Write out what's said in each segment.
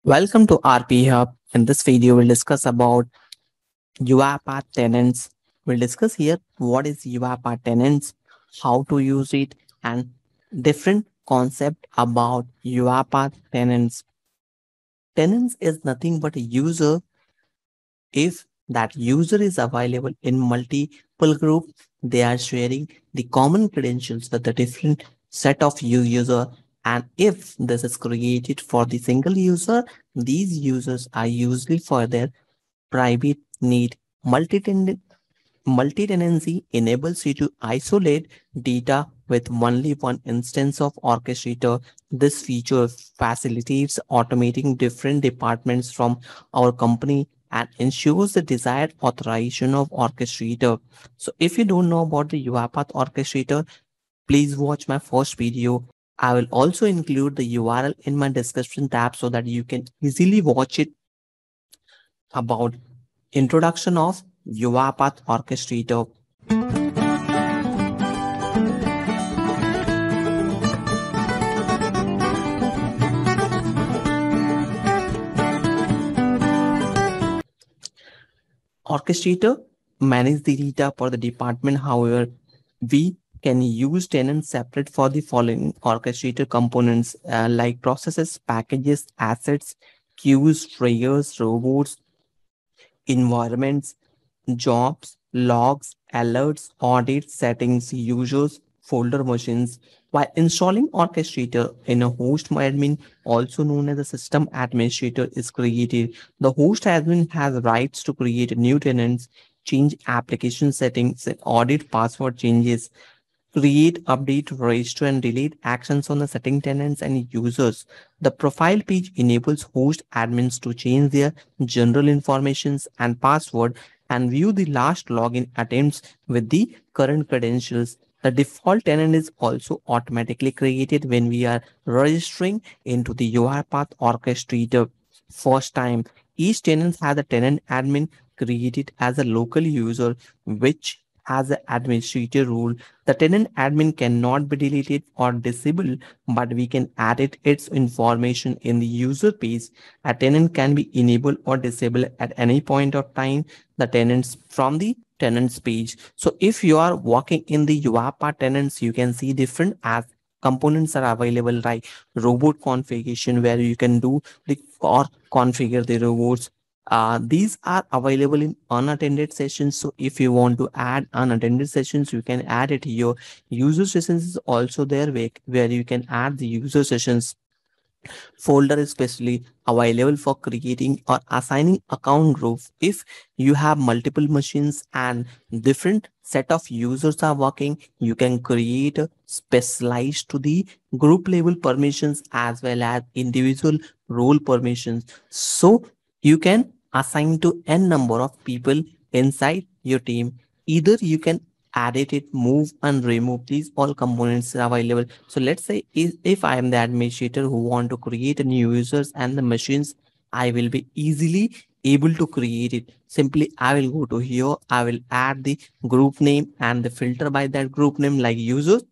Welcome to RP Hub. In this video, we'll discuss about UiPath tenants. We'll discuss here what is UiPath tenants, how to use it, and different concept about UiPath tenants. Tenants is nothing but a user if that user is available in multiple group. They are sharing the common credentials with the different set of user, and if this is created for the single user, these users are usually for their private need. Multi-tenancy enables you to isolate data with only one instance of orchestrator. This feature facilitates automating different departments from our company and ensures the desired authorization of orchestrator. So if you don't know about the UiPath orchestrator, please watch my first video. I will also include the URL in my description tab so that you can easily watch it about introduction of UiPath orchestrator. Orchestrator manage the data for the department. However, we can use tenants separate for the following orchestrator components like processes, packages, assets, queues, triggers, robots, environments, jobs, logs, alerts, audits, settings, users, folder machines. While installing Orchestrator in a host admin, also known as a system administrator, is created, the host admin has rights to create new tenants, change application settings, and audit password changes, create, update, register, and delete actions on the setting tenants and users. The profile page enables host admins to change their general informations and password and view the last login attempts with the current credentials. The default tenant is also automatically created when we are registering into the UiPath orchestrator. First time, each tenant has a tenant admin created as a local user, which has an administrator role. The tenant admin cannot be deleted or disabled, but we can edit its information in the user page. A tenant can be enabled or disabled at any point of time. The tenants from the tenants page. So if you are working in the UiPath tenants, you can see different as components are available, like robot configuration, where you can do the or configure the robots. These are available in unattended sessions. So if you want to add unattended sessions, you can add it here. User sessions is also there where you can add the user sessions. Folder is specially available for creating or assigning account groups. If you have multiple machines and different set of users are working, you can create a specialized to the group level permissions as well as individual role permissions. So you can assign to n number of people inside your team. Either you can edit it, move and remove. These all components are available. So let's say if I am the administrator who want to create a new users and the machines, I will be easily able to create it. Simply I will go to here, I will add the group name and the filter by that group name like users,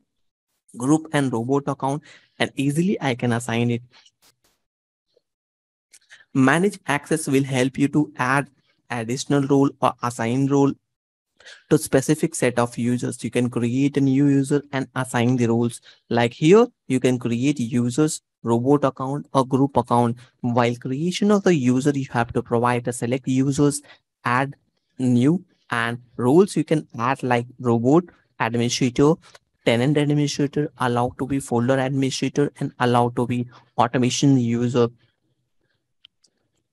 group and robot account, and easily I can assign it. Manage access will help you to add additional role or assign role to specific set of users. You can create a new user and assign the roles. Like here, you can create users, robot account or group account. While creation of the user, you have to provide a select users, add new, and roles you can add like robot administrator, tenant administrator, allowed to be folder administrator, and allowed to be automation user.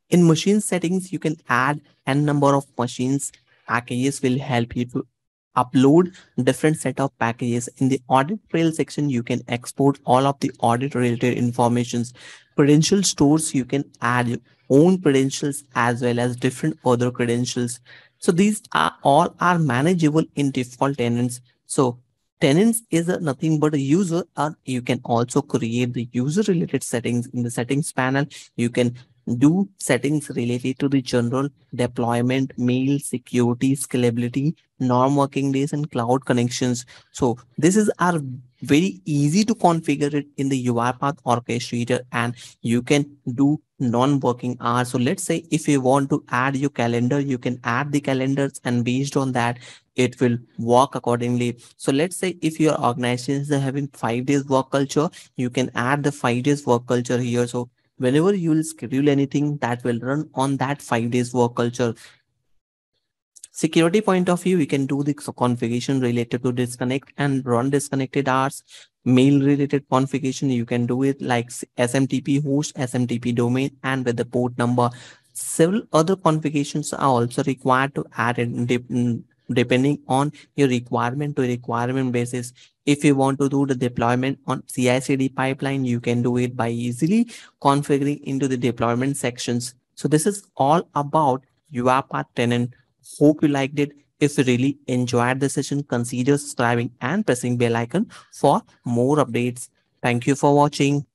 In machine settings, you can add n number of machines. Packages will help you to upload different set of packages. In the audit trail section, you can export all of the audit related informations. Credential stores, you can add your own credentials as well as different other credentials. So these are all are manageable in default tenants. So tenants is nothing but a user, or you can also create the user related settings in the settings panel. You can do settings related to the general deployment, mail, security, scalability, non-working days, and cloud connections. So this is our very easy to configure it in the UiPath orchestrator, and you can do non-working hours. So let's say if you want to add your calendar, you can add the calendars, and based on that, it will work accordingly. So let's say if your organization is having 5 days work culture, you can add the 5 days work culture here. So whenever you will schedule anything, that will run on that 5 days work culture. Security point of view, we can do the configuration related to disconnect and run disconnected hours. Mail related configuration, you can do it like SMTP host, SMTP domain, and with the port number. Several other configurations are also required to add it depending on your requirement to requirement basis. If you want to do the deployment on CI/CD pipeline, you can do it by easily configuring into the deployment sections. So this is all about UiPath tenant. Hope you liked it. If you really enjoyed the session, consider subscribing and pressing bell icon for more updates. Thank you for watching.